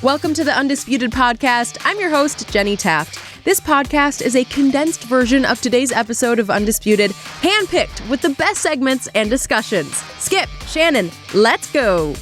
Welcome to the Undisputed podcast. I'm your host, Jenny Taft. This podcast is a condensed version of today's episode of Undisputed, handpicked with the best segments and discussions. Skip, Shannon, let's go.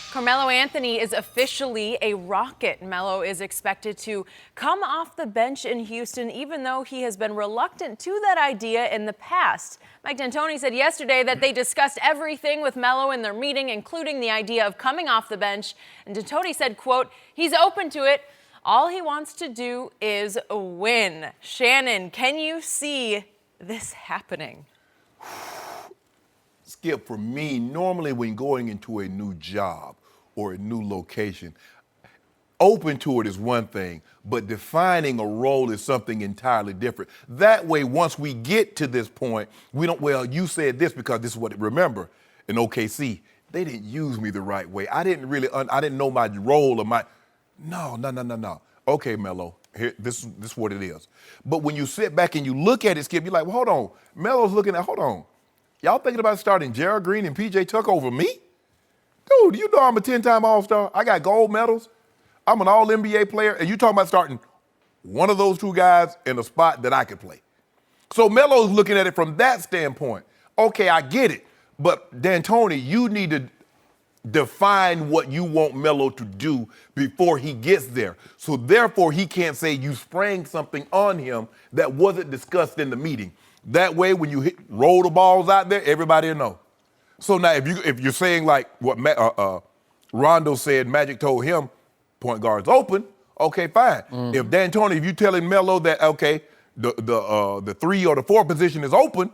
Carmelo Anthony is officially a Rocket. Melo is expected to come off the bench in Houston, even though he has been reluctant to that idea in the past. Mike D'Antoni said yesterday that they discussed everything with Melo in their meeting, including the idea of coming off the bench. And D'Antoni said, quote, he's open to it. All he wants to do is win. Shannon, can you see this happening? Skip, for me, normally when going into a new job or a new location, open to it is one thing, but defining a role is something entirely different. That way, once we get to this point, we don't, well, you said this because this is what, remember, in OKC, they didn't use me the right way. I didn't know my role or my, no. Okay, Melo, here, this is what it is. But when you sit back and you look at it, Skip, you're like, well, hold on. Melo's looking at, hold on. Y'all thinking about starting Gerald Green and P.J. Tucker over me? Dude, you know I'm a 10-time All-Star. I got gold medals. I'm an All-NBA player, and you talking about starting one of those two guys in a spot that I could play. So Melo's looking at it from that standpoint. Okay, I get it. But D'Antoni, you need to define what you want Melo to do before he gets there. So therefore, he can't say you sprang something on him that wasn't discussed in the meeting. That way, when you roll the balls out there, everybody will know. So now, if you're saying like what Rondo said, Magic told him, point guard's open. Okay, fine. Mm-hmm. If D'Antoni, if you're telling Melo that okay, the 3 or the 4 position is open,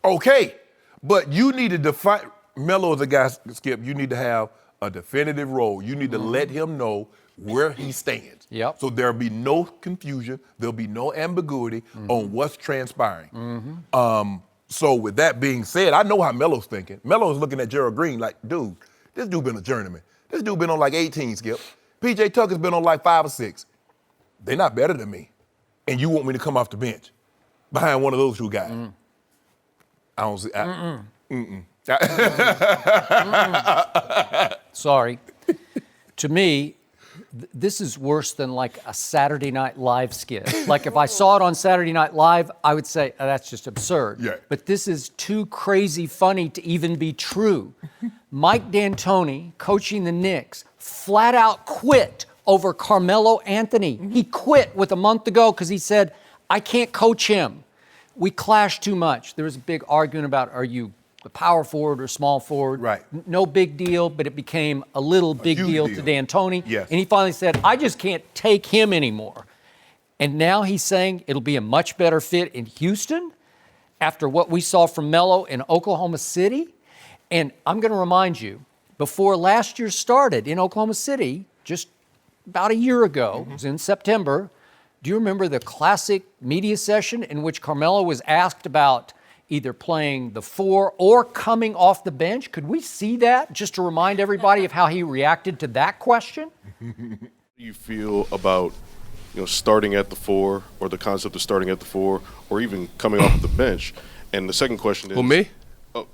okay, but you need to define. Melo is a guy, Skip. You need to have a definitive role. You need to let him know where he stands. Yep. So there'll be no confusion. There'll be no ambiguity on what's transpiring. So with that being said, I know how Melo's thinking. Melo's looking at Gerald Green like, dude, this dude been a journeyman. This dude been on like 18, Skip. P.J. Tucker's been on like 5 or 6. They're not better than me. And you want me to come off the bench behind one of those two guys. I don't see. Sorry. To me, this is worse than like a Saturday Night Live skit. Like if I saw it on Saturday Night Live, I would say, oh, that's just absurd. Yeah. But this is too crazy funny to even be true. Mike D'Antoni, coaching the Knicks, flat out quit over Carmelo Anthony. He quit with a month ago because he said, I can't coach him. We clashed too much. There was a big argument about, are you the power forward or small forward? Right. No big deal, but it became a little big deal to D'Antoni. Yes. And he finally said, I just can't take him anymore. And now he's saying it'll be a much better fit in Houston after what we saw from Melo in Oklahoma City. And I'm going to remind you, before last year started in Oklahoma City, just about a year ago, it was in September, do you remember the classic media session in which Carmelo was asked about either playing the 4 or coming off the bench? Could we see that just to remind everybody of how he reacted to that question? How do you feel about, starting at the 4 or the concept of starting at the 4 or even coming off the bench? And the second question is... Well, me? Oh.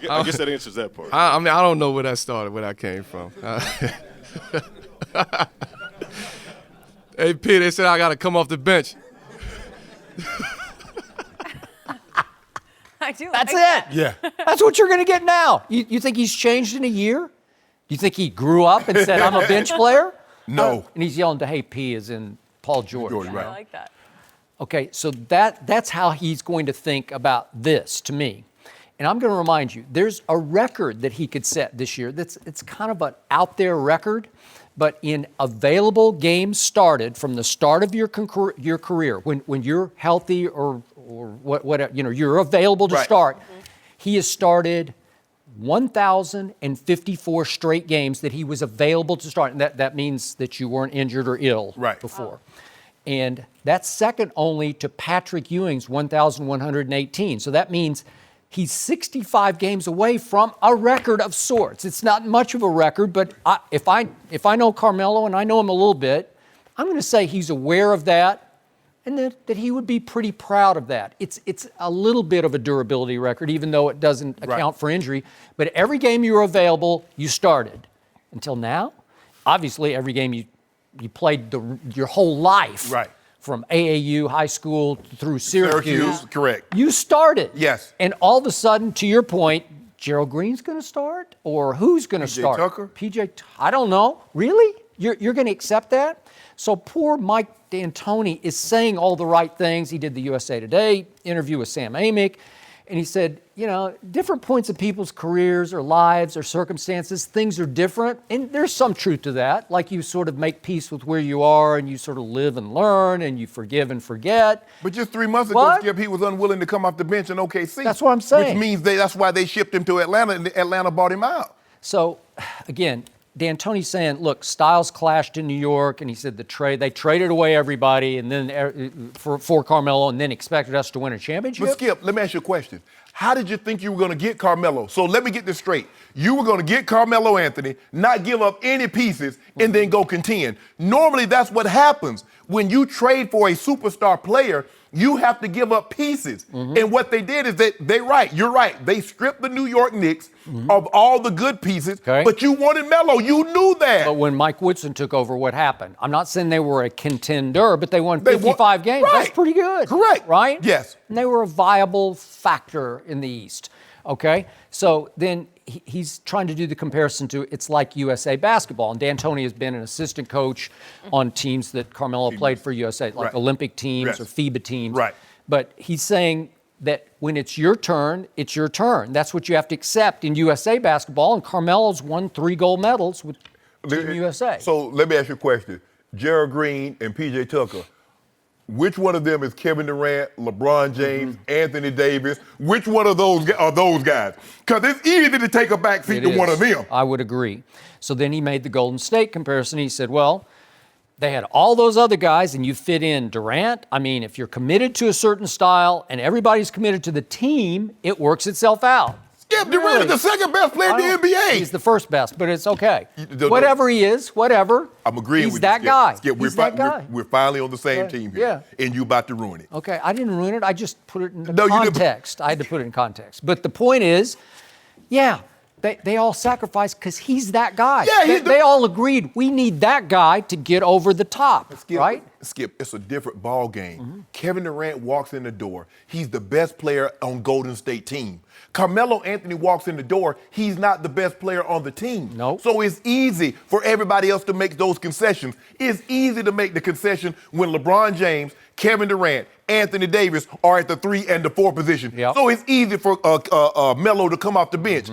I guess that answers that part. I mean, I don't know where that started, where that came from. Hey, P, they said I got to come off the bench. I do. That's like it. Yeah. That's what you're going to get now. You think he's changed in a year? Do you think he grew up and said, I'm a bench player? No. And he's yelling to, hey, P as in Paul George. Right. I like that. Okay, so that's how he's going to think about this, to me. And I'm going to remind you, there's a record that he could set this year. It's kind of an out there record, but in available games started from the start of your career, when you're healthy or whatever, you're available to start. He has started 1,054 straight games that he was available to start. And that means that you weren't injured or ill before. And that's second only to Patrick Ewing's 1,118. So that means he's 65 games away from a record of sorts. It's not much of a record, but if I know Carmelo and I know him a little bit, I'm going to say he's aware of that and that he would be pretty proud of that. It's a little bit of a durability record, even though it doesn't account for injury. But every game you were available, you started. Until now, obviously every game you played your whole life. Right. From AAU, high school, through Syracuse. Correct. You started. Yes. And all of a sudden, to your point, Gerald Green's going to start? Or who's going to start? Tucker? I don't know. Really? You're going to accept that? So poor Mike D'Antoni is saying all the right things. He did the USA Today interview with Sam Amick, and he said, different points of people's careers or lives or circumstances, things are different. And there's some truth to that. Like you sort of make peace with where you are and you sort of live and learn and you forgive and forget. But just 3 months ago, Skip, he was unwilling to come off the bench in OKC. That's what I'm saying. Which means that's why they shipped him to Atlanta, and Atlanta bought him out. So, again, D'Antoni's saying, look, styles clashed in New York, and he said they traded away everybody and then for Carmelo and then expected us to win a championship. But Skip, let me ask you a question. How did you think you were going to get Carmelo? So let me get this straight. You were going to get Carmelo Anthony, not give up any pieces, and then go contend. Normally, that's what happens. When you trade for a superstar player, you have to give up pieces. And what they did is you're right. They stripped the New York Knicks of all the good pieces, but you wanted Melo. You knew that. But when Mike Woodson took over, what happened? I'm not saying they were a contender, but they won 55 games. Right. That's pretty good. Correct. Right? Yes. And they were a viable factor in the East. Okay? So then he's trying to do the comparison to it's like USA basketball. And D'Antoni has been an assistant coach on teams that Carmelo played for USA, like Olympic teams or FIBA teams. Right. But he's saying that when it's your turn, it's your turn. That's what you have to accept in USA basketball. And Carmelo's won 3 gold medals with Team USA. So let me ask you a question. Gerald Green and P.J. Tucker, which one of them is Kevin Durant, LeBron James, Anthony Davis? Which one of those are those guys? Because it's easy to take a back seat to one of them. I would agree. So then he made the Golden State comparison. He said, well, they had all those other guys, and you fit in Durant. I mean, if you're committed to a certain style and everybody's committed to the team, it works itself out. Skip, Durant is the second best player in the NBA. He's the first best, but it's okay. Whatever he is, whatever. I'm agreeing with you, that guy. Skip, He's that guy. We're finally on the same team here, and you about to ruin it. Okay, I didn't ruin it. I just put it in context. I had to put it in context. But the point is, they all sacrificed because he's that guy. Yeah, they all agreed we need that guy to get over the top, right? Skip, it's a different ball game. Kevin Durant walks in the door. He's the best player on Golden State team. Carmelo Anthony walks in the door. He's not the best player on the team. Nope. So it's easy for everybody else to make those concessions. It's easy to make the concession when LeBron James, Kevin Durant, Anthony Davis are at the 3 and the 4 position. Yep. So it's easy for Melo to come off the bench.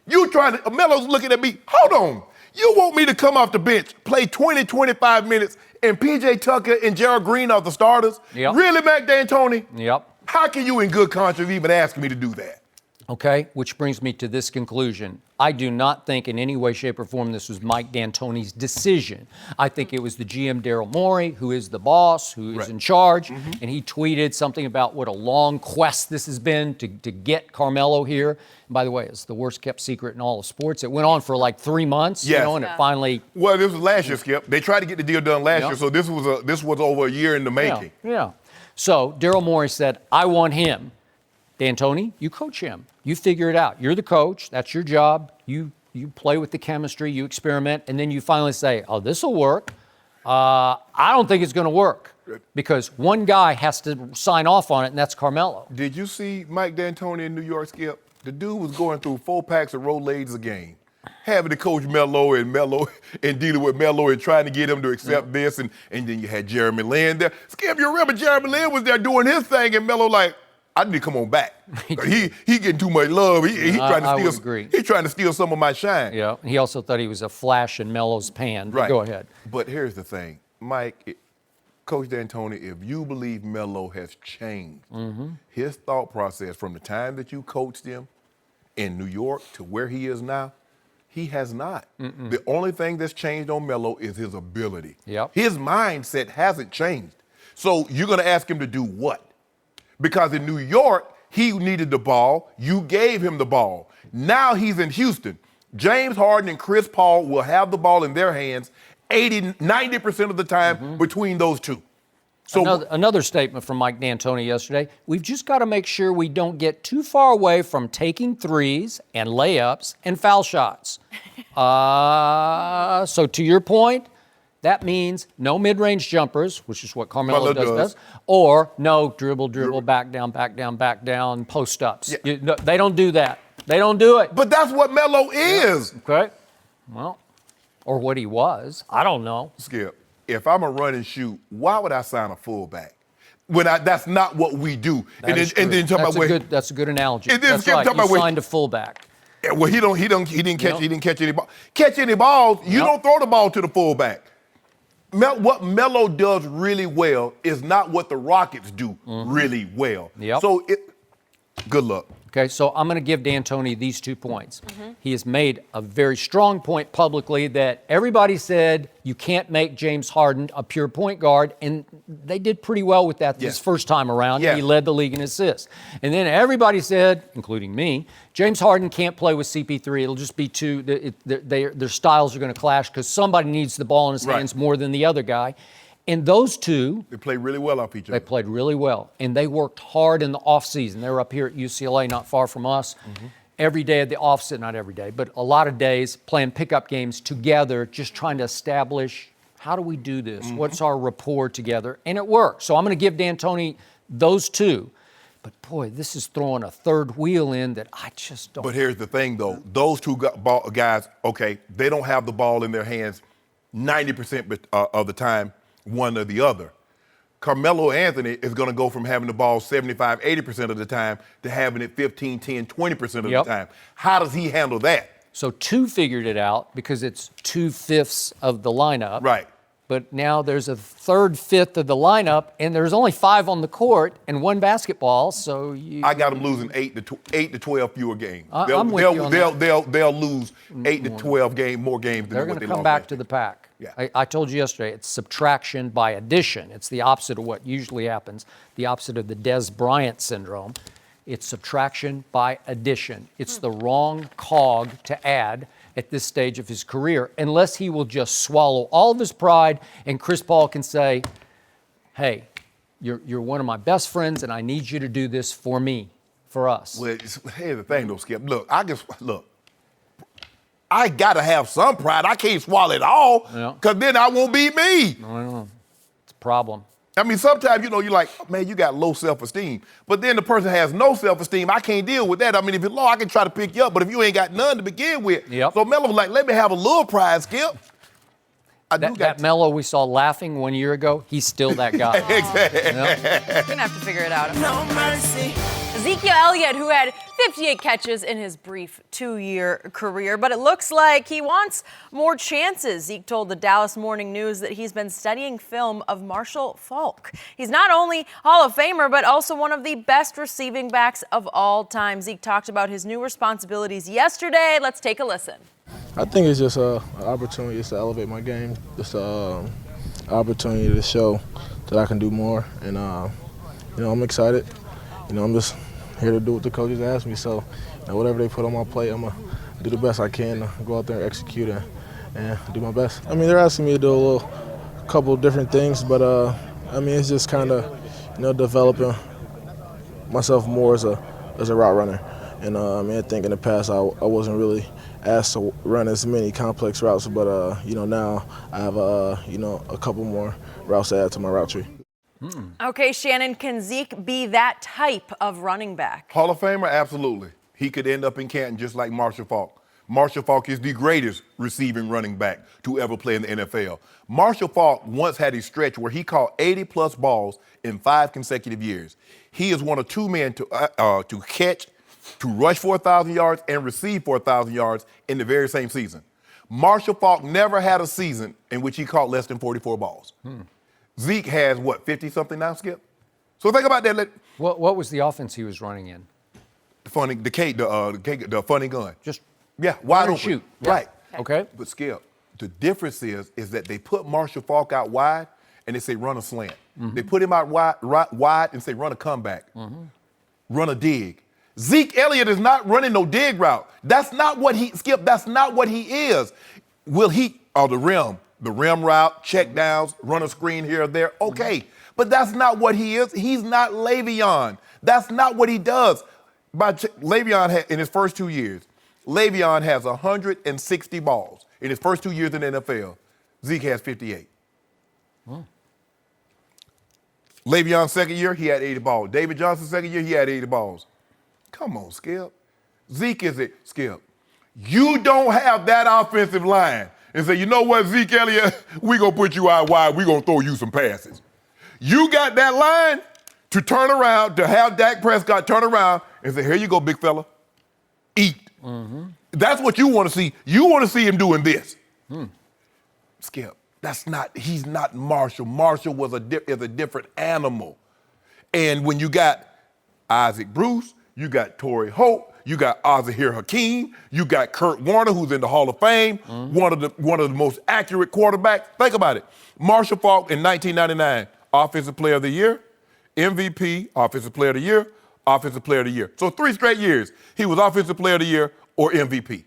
Melo's looking at me, hold on. You want me to come off the bench, play 20, 25 minutes, and P.J. Tucker and Gerald Green are the starters? Yep. Really, Mac D'Antoni? Yep. How can you in good conscience even ask me to do that? Okay, which brings me to this conclusion. I do not think in any way, shape, or form this was Mike D'Antoni's decision. I think it was the GM, Daryl Morey, who is the boss, who is in charge, and he tweeted something about what a long quest this has been to get Carmelo here. And by the way, it's the worst kept secret in all of sports. It went on for like 3 months, and it finally... Well, this was last year, Skip. They tried to get the deal done last year, so this was over a year in the making. Yeah. So Daryl Morey said, I want him. D'Antoni, you coach him. You figure it out. You're the coach. That's your job. You play with the chemistry. You experiment. And then you finally say, oh, this will work. I don't think it's going to work because one guy has to sign off on it, and that's Carmelo. Did you see Mike D'Antoni in New York, Skip? The dude was going through 4 packs of Rolaids a game, having to coach Melo and dealing with Melo and trying to get him to accept this. And then you had Jeremy Lin there. Skip, you remember Jeremy Lin was there doing his thing, and Melo like, I need to come on back. He getting too much love. He trying to steal some of my shine. Yeah. He also thought he was a flash in Melo's pan. Right. Go ahead. But here's the thing, Mike, Coach D'Antoni, if you believe Melo has changed his thought process from the time that you coached him in New York to where he is now, he has not. The only thing that's changed on Melo is his ability. Yep. His mindset hasn't changed. So you're going to ask him to do what? Because in New York, he needed the ball. You gave him the ball. Now he's in Houston. James Harden and Chris Paul will have the ball in their hands 80, 90% of the time between those two. So Another statement from Mike D'Antoni yesterday. We've just got to make sure we don't get too far away from taking threes and layups and foul shots. So to your point, that means no mid-range jumpers, which is what Carmelo does best, or no dribble, back down, post-ups. Yeah. They don't do that. They don't do it. But that's what Melo is. Okay. Well, or what he was. I don't know. Skip, if I'm a run and shoot, why would I sign a fullback? That's not what we do. That's a good analogy. And then that's Skip, right. talk You about signed a fullback. Yeah, well, he didn't catch any ball. Catch any balls, you don't throw the ball to the fullback. What Melo does really well is not what the Rockets do really well. Yep. So good luck. Okay, so I'm going to give D'Antoni these 2 points. He has made a very strong point publicly that everybody said you can't make James Harden a pure point guard, and they did pretty well with that this first time around. Yeah. He led the league in assists. And then everybody said, including me, James Harden can't play with CP3. It'll just be their styles are going to clash because somebody needs the ball in his hands more than the other guy. And those two, they played really well off each other. They played really well. And they worked hard in the offseason. They were up here at UCLA, not far from us. Every day of the offseason, not every day, but a lot of days playing pickup games together, just trying to establish how do we do this? What's our rapport together? And it worked. So I'm going to give D'Antoni those two. But boy, this is throwing a third wheel in that I just don't. But here's the thing, though. Those two guys, okay, they don't have the ball in their hands 90% of the time, one or the other. Carmelo Anthony is going to go from having the ball 75, 80% of the time to having it 15, 10, 20% of the time. How does he handle that? So two figured it out because it's 2/5 of the lineup. Right. But now there's a third fifth of the lineup, and there's only 5 on the court and 1 basketball. So I got them losing 8 to 12 fewer games. I'm with you on that. They'll lose 8 to 12 more games than they're what they going to come lost back last to year. the pack. Yeah. I told you yesterday, it's subtraction by addition. It's the opposite of what usually happens, the opposite of the Des Bryant syndrome. It's subtraction by addition. It's the wrong cog to add at this stage of his career, unless he will just swallow all of his pride and Chris Paul can say, hey, you're one of my best friends and I need you to do this for me, for us. Well, here's the thing though, Skip. Look, I got to have some pride. I can't swallow it all because then I won't beat me. I know. It's a problem. I mean, sometimes, you're like, oh, man, you got low self-esteem. But then the person has no self-esteem. I can't deal with that. I mean, if you're low, I can try to pick you up. But if you ain't got none to begin with. So Melo's like, let me have a little pride, Skip. That Melo we saw laughing 1 year ago, he's still that guy. Exactly. You're going to have to figure it out. No mercy. Ezekiel Elliott, who had 58 catches in his brief 2-year career, but it looks like he wants more chances. Zeke told the Dallas Morning News that he's been studying film of Marshall Faulk. He's not only Hall of Famer, but also one of the best receiving backs of all time. Zeke talked about his new responsibilities yesterday. Let's take a listen. I think it's just an opportunity to elevate my game, just an opportunity to show that I can do more. And, I'm excited. I'm just here to do what the coaches ask me. So, whatever they put on my plate, I'm going to do the best I can to go out there and execute and do my best. I mean, they're asking me to do a couple different things, but, it's just kind of, developing myself more as a route runner. And, I think in the past I wasn't really asked to run as many complex routes, but, now I have, a couple more routes to add to my route tree. Okay, Shannon, can Zeke be that type of running back? Hall of Famer, absolutely. He could end up in Canton just like Marshall Faulk. Marshall Faulk is the greatest receiving running back to ever play in the NFL. Marshall Faulk once had a stretch where he caught 80-plus balls in 5 consecutive years. He is one of 2 men to catch, to rush for 1,000 yards and receive for 1,000 yards in the very same season. Marshall Faulk never had a season in which he caught less than 44 balls. Zeke has, 50-something now, Skip? So think about that. What was the offense he was running in? The funny gun. Just wide open. shoot. Right. Okay. But Skip, the difference is that they put Marshall Faulk out wide and they say run a slant. They put him out wide and say run a comeback, run a dig. Zeke Elliott is not running no dig route. That's not what Skip, that's not what he is. Will he, or the rim, the rim route, check downs, run a screen here or there. Okay, but that's not what he is. He's not Le'Veon. That's not what he does. Le'Veon in his first 2 years, Le'Veon has 160 balls in his first 2 years in the NFL. Zeke has 58. Le'Veon's second year, he had 80 balls. David Johnson's second year, he had 80 balls. Come on, Skip. Zeke is it, Skip. You don't have that offensive line and say, you know what, Zeke Elliott, we're going to put you out wide. We're going to throw you some passes. You got that line to turn around, to have Dak Prescott turn around and say, here you go, big fella. Eat. That's what you want to see. You want to see him doing this. Skip, he's not Marshall. Marshall is a different animal. And when you got Isaac Bruce, you got Torrey Holt, you got Azahir Hakeem, you got Kurt Warner, who's in the Hall of Fame, one of the most accurate quarterbacks. Think about it. Marshall Faulk in 1999, Offensive Player of the Year, MVP, Offensive Player of the Year, Offensive Player of the Year. So 3 straight years, he was Offensive Player of the Year or MVP.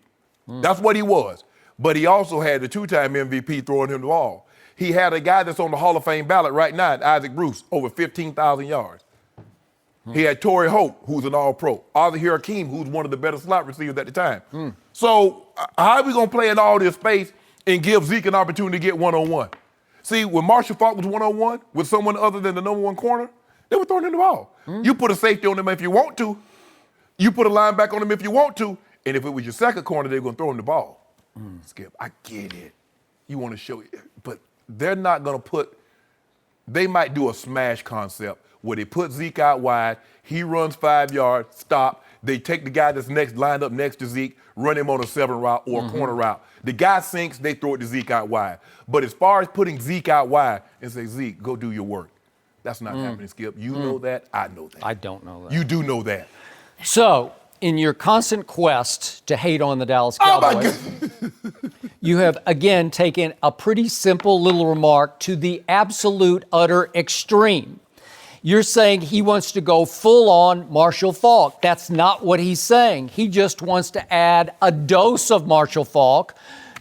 That's what he was. But he also had the 2-time MVP throwing him the ball. He had a guy that's on the Hall of Fame ballot right now, Isaac Bruce, over 15,000 yards. He had Torrey Holt, who's an all-pro. Azahir Hakeem, who's one of the better slot receivers at the time. So how are we going to play in all this space and give Zeke an opportunity to get one-on-one? See, when Marshall Faulk was one-on-one with someone other than the number 1 corner, they were throwing him the ball. You put a safety on him if you want to. You put a linebacker on him if you want to. And if it was your second corner, they're going to throw him the ball. Skip, I get it. You want to show it. But they're not going to they might do a smash concept where they put Zeke out wide, he runs 5 yards, stop. They take the guy that's lined up next to Zeke, run him on a 7 route or a corner route. The guy sinks, they throw it to Zeke out wide. But as far as putting Zeke out wide and say, Zeke, go do your work, that's not happening, Skip. You know that, I know that. I don't know that. You do know that. So, in your constant quest to hate on the Dallas Cowboys, you have again taken a pretty simple little remark to the absolute utter extreme. You're saying he wants to go full on Marshall Faulk. That's not what he's saying. He just wants to add a dose of Marshall Faulk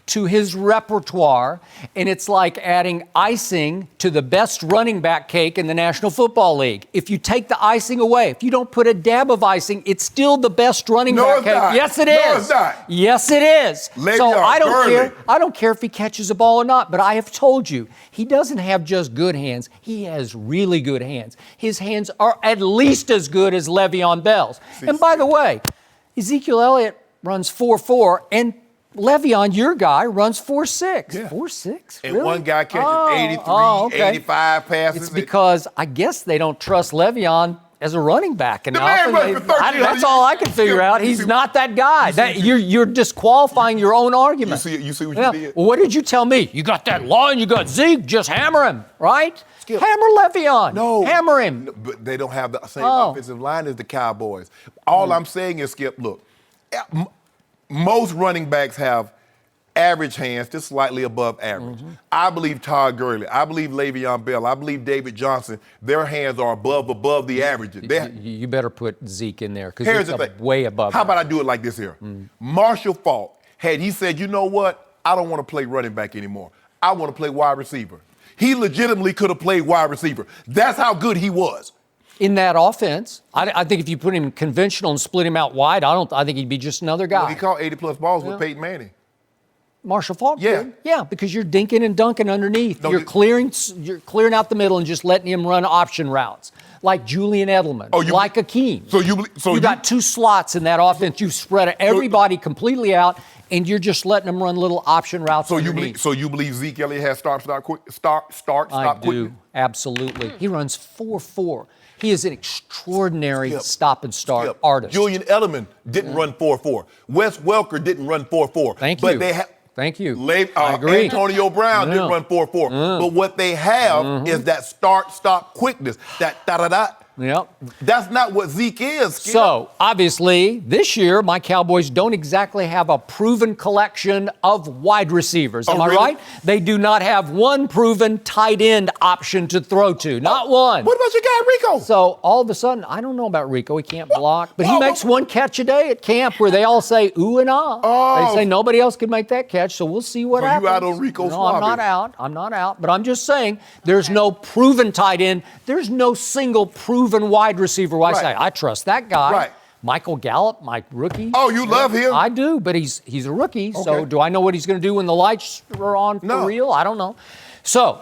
to his repertoire, and it's like adding icing to the best running back cake in the National Football League. If you take the icing away, if you don't put a dab of icing, it's still the best running back cake. Not. Yes, it is. No, it's not. Yes, it is. So I don't care. I don't care if he catches a ball or not, but I have told you, he doesn't have just good hands. He has really good hands. His hands are at least as good as Le'Veon Bell's. And by the way, Ezekiel Elliott runs 4.4, and Le'Veon, your guy, runs 4.6. Yeah. 4.6? And really? one guy catches 83, 85 passes. It's because I guess they don't trust Le'Veon as a running back enough. man runs for 13. That's all I can figure out. He's not that guy. You're disqualifying your own argument. You see what you did? Well, what did you tell me? You got that line, you got Zeke, just hammer him, right? Skip. Hammer Le'Veon. No. Hammer him. But they don't have the same offensive line as the Cowboys. All I'm saying is, Skip, look, most running backs have average hands, just slightly above average. I believe Todd Gurley, I believe Le'Veon Bell, I believe David Johnson, their hands are above the average. You better put Zeke in there because Here's he's the thing. way above. How about I do it like this here? Marshall Faulk, had he said, you know what, I don't want to play running back anymore. I want to play wide receiver. He legitimately could have played wide receiver. That's how good he was. In that offense, I think if you put him conventional and split him out wide, I think he'd be just another guy. Well, he caught 80-plus balls with Peyton Manning. Marshall Faulk Yeah. did. Yeah, because you're dinking and dunking underneath. You're clearing out the middle and just letting him run option routes, like Julian Edelman, like Akeem. You got 2 slots in that offense. You spread everybody completely out, and you're just letting them run little option routes underneath. So you believe Zeke Elliott has start, stop, quick? I do, absolutely. He runs 4.4. He is an extraordinary stop and start artist. Julian Edelman didn't run 4.4. Wes Welker didn't run 4.4. Thank you. I agree. Antonio Brown didn't run 4.4. But what they have is that start, stop quickness, that da-da-da, Yep. That's not what Zeke is. Skip. So, obviously, this year, my Cowboys don't exactly have a proven collection of wide receivers. Am I really? right? They do not have one proven tight end option to throw to. Not one. What about your guy Rico? So, all of a sudden, I don't know about Rico. He can't block. But he makes one catch a day at camp where they all say, ooh and ah. Oh. They say nobody else can make that catch, so we'll see what So happens. you out on Rico No, I'm not out. I'm not out. But I'm just saying, there's no proven tight end. There's no single proven wide receiver where I say, I trust that guy. Right. Michael Gallup, my rookie. Oh, you love him? I do, but he's a rookie. So Okay. do I know what he's going to do when the lights are on for No. real? I don't know. So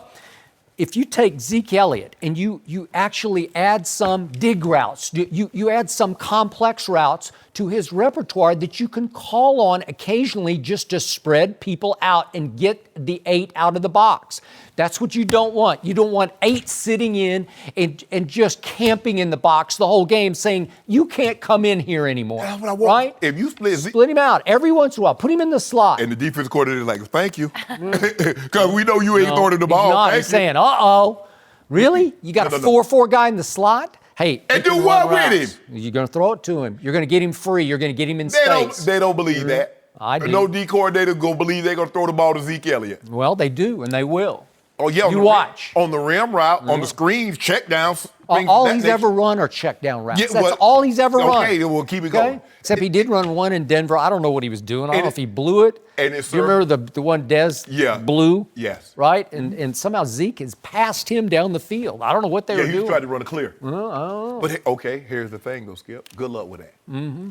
if you take Zeke Elliott and you actually add some dig routes, you add some complex routes to his repertoire that you can call on occasionally just to spread people out and get the 8 out of the box. That's what you don't want. You don't want 8 sitting in and just camping in the box the whole game saying, you can't come in here anymore. That's what I want. Right? If you Split him out every once in a while. Put him in the slot. and the defense coordinator is like, thank you. Because we know you ain't throwing the ball. He's not. Thank He's you. saying, uh-oh. Really? You got No, a no, no. 4-4 guy in the slot? Hey, And he do can what run with routes. him? You're going to throw it to him. You're going to get him free. You're going to get him in They space. don't believe that. I do. No D coordinator going to believe they're going to throw the ball to Zeke Elliott. Well, they do, and they will. Oh, yeah. You watch. On the rim route, on the screens, check downs. things All of that he's nature. ever run are check down routes. Yeah, That's well, all he's ever run. Okay, then we'll keep it going. Except he did run one in Denver. I don't know what he was doing. I don't And know it- if he blew it. and it Do you remember the one Dez Yeah. blew? Yes. Right? And somehow Zeke has passed him down the field. I don't know what they Yeah, were he doing. tried to run it clear. But okay, here's the thing, though, Skip. Good luck with that. Mm-hmm.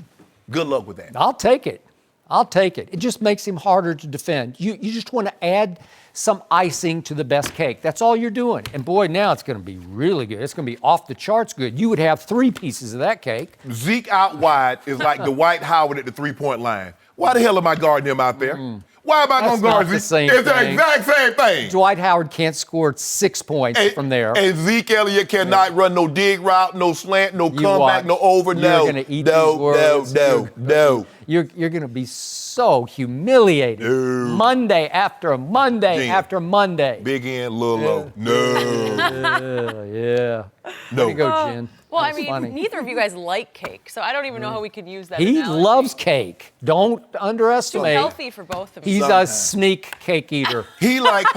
Good luck with that. I'll take it. I'll take it. It just makes him harder to defend. You just want to add some icing to the best cake. That's all you're doing. And boy, now it's going to be really good. It's going to be off the charts good. You would have 3 pieces of that cake. Zeke out wide is like Dwight Howard at the three-point line. Why the hell am I guarding him out there? Why am I going That's to guard not the Zeke? same It's the thing. exact same thing. Dwight Howard can't score 6 points from there. And Zeke Elliott cannot run no dig route, no slant, no comeback, watch. no over. You're No, gonna eat no, these words. no. You're going to be so humiliated. No. Monday after Monday Jen. after Monday. Big end, little low. No. Yeah. No. Way to go, Jen. Well, That's I mean, funny. neither of you guys like cake, so I don't even know how we could use that. He analogy. loves cake. Don't Too underestimate. healthy for both of us. He's Sometimes. a sneak cake eater. He like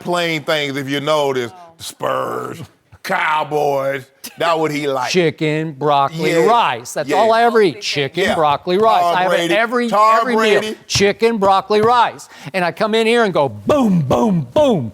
plain things. If you notice, Spurs, Cowboys. That's what he like. Chicken, broccoli, Yeah. rice. That's Yeah. all I ever eat. Yeah. Chicken, broccoli, rice. Tom I have it Brady. every Tom meal. Brady. Chicken, broccoli, rice. And I come in here and go boom, boom, boom.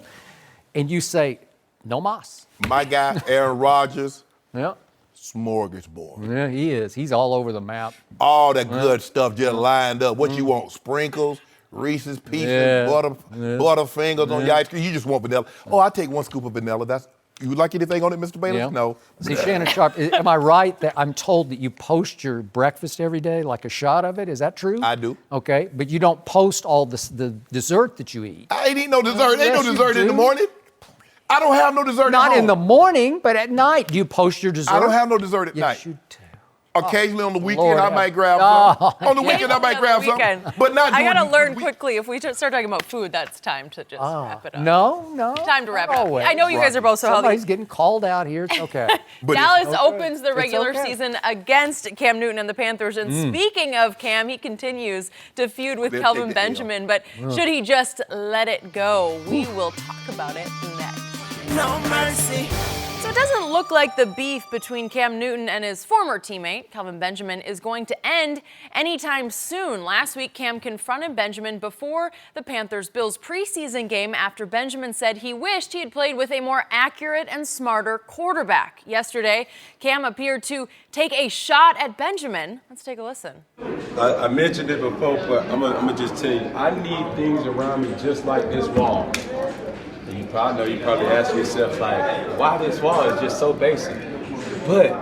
And you say, no mas. My guy, Aaron Rodgers, Yeah. smorgasbord. Yeah, he is. He's all over the map. All that good stuff just lined up. What you want? Sprinkles, Reese's Pieces, Yeah. Butterfingers on your ice cream. You just want vanilla. Oh, I take 1 scoop of vanilla. You like anything on it, Mr. Bayless? Yeah. No. See, Shannon Sharpe, am I right that I'm told that you post your breakfast every day, like a shot of it? Is that true? I do. Okay, but you don't post all the dessert that you eat. I ain't eating no dessert. Ain't yes, no you dessert in the do. morning. I don't have no dessert Not at in the home. morning, but at night. Do you post your dessert? I don't have no dessert at Yes, night. you do. Occasionally on the weekend, Lord I have- might grab Oh. some. On the weekend, I might grab some. But not I gotta during learn the week. quickly. If we start talking about food, that's time to just wrap it up. No. Time to wrap it not up. always. I know you guys are both so Somebody's healthy. getting called out here. It's okay. But Dallas it's- opens the regular okay. season against Cam Newton and the Panthers. And speaking of Cam, he continues to feud with They'll Kelvin take the L. Benjamin. But should he just let it go? We will talk about it next. No mercy. So it doesn't look like the beef between Cam Newton and his former teammate, Kelvin Benjamin, is going to end anytime soon. Last week, Cam confronted Benjamin before the Panthers-Bills preseason game after Benjamin said he wished he had played with a more accurate and smarter quarterback. Yesterday, Cam appeared to take a shot at Benjamin. Let's take a listen. I mentioned it before, but I'm gonna just tell you, I need things around me just like this wall. And you probably ask yourself, like, why this wall is just so basic? But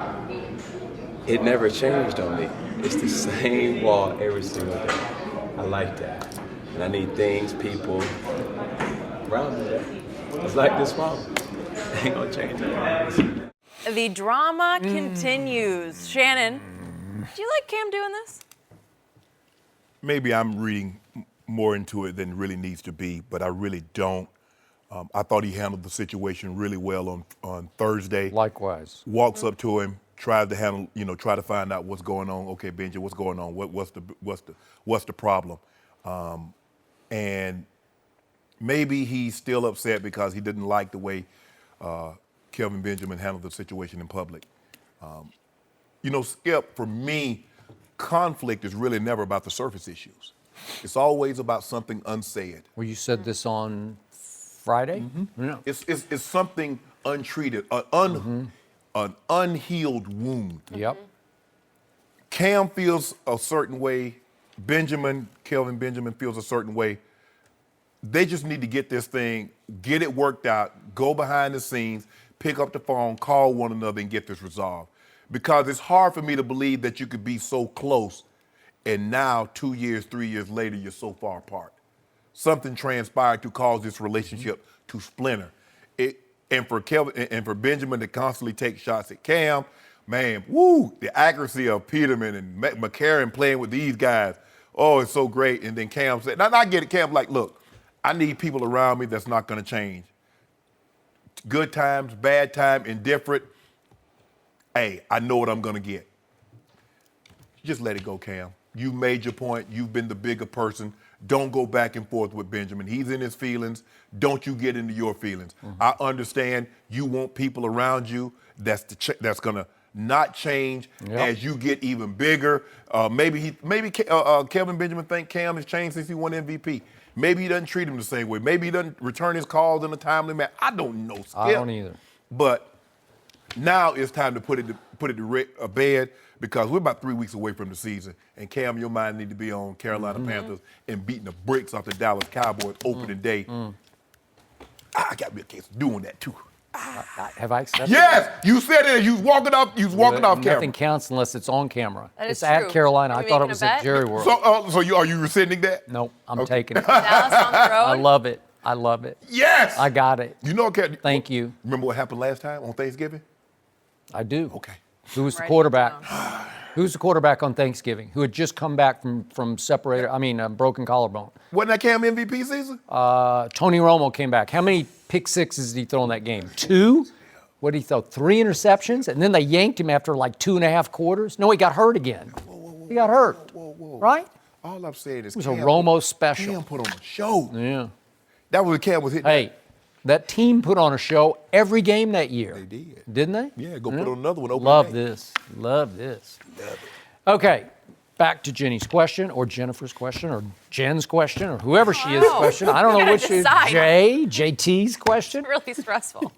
it never changed on me. It's the same wall every single day. I like that. And I need things, people around me that it's like this wall. Ain't gonna change it. The drama continues. Shannon, do you like Cam doing this? Maybe I'm reading more into it than really needs to be, but I really don't. I thought he handled the situation really well on Thursday. Likewise. Walks up to him, tries to handle, try to find out what's going on. Okay, Benji, what's going on? What's the problem? And maybe he's still upset because he didn't like the way Kelvin Benjamin handled the situation in public. Skip, for me, conflict is really never about the surface issues. It's always about something unsaid. Well, you said this on Friday? Mm-hmm. Yeah. It's something untreated, an unhealed wound. Yep. Cam feels a certain way. Kelvin Benjamin feels a certain way. They just need to get this thing, get it worked out, go behind the scenes, pick up the phone, call one another, and get this resolved. Because it's hard for me to believe that you could be so close, and now 2 years, 3 years later, you're so far apart. Something transpired to cause this relationship to splinter. And for Kelvin and for Benjamin to constantly take shots at Cam, man, the accuracy of Peterman and McCarron playing with these guys, it's so great. And then Cam said, now I get it, Cam's like, look, I need people around me that's not going to change. Good times, bad time, indifferent. Hey, I know what I'm going to get. Just let it go, Cam. You made your point. You've been the bigger person. Don't go back and forth with Benjamin. He's in his feelings. Don't you get into your feelings. Mm-hmm. I understand you want people around you that's going to not change as you get even bigger. Maybe Kelvin Benjamin think Cam has changed since he won MVP. Maybe he doesn't treat him the same way. Maybe he doesn't return his calls in a timely manner. I don't know, Skip. I don't either. But now it's time to put it to bed because we're about 3 weeks away from the season. And Cam, your mind need to be on Carolina Panthers and beating the bricks off the Dallas Cowboys opening day. I got me a case of doing that too. Have I accepted Yes, that? you said it. You was walking off camera. Nothing counts unless it's on camera. That is it's at true. Carolina. Are I you thought it making was a at bet? Jerry World. So are you rescinding that? Nope, I'm taking it. Dallas on the road. I love it. I love it. Yes. I got it. Thank you. Remember what happened last time on Thanksgiving? I do. Okay. Who was the Writing it quarterback? down. Who's the quarterback on Thanksgiving? Who had just come back from broken collarbone? Wasn't that Cam MVP season? Tony Romo came back. How many pick sixes did he throw in that game? 2? What did he throw? 3 interceptions? And then they yanked him after like 2.5 quarters? No, he got hurt again. He got hurt. Right? All I'm saying is It was a Romo special. Cam put on a show. Yeah. That was Cam was hitting. Hey, that team put on a show every game that year. They did. Didn't they? Yeah, go put on another one. Love this. Love this. Okay, back to Jenny's question, or Jennifer's question, or Jen's question, or whoever she is question. I don't know which is JT's question. It's really stressful.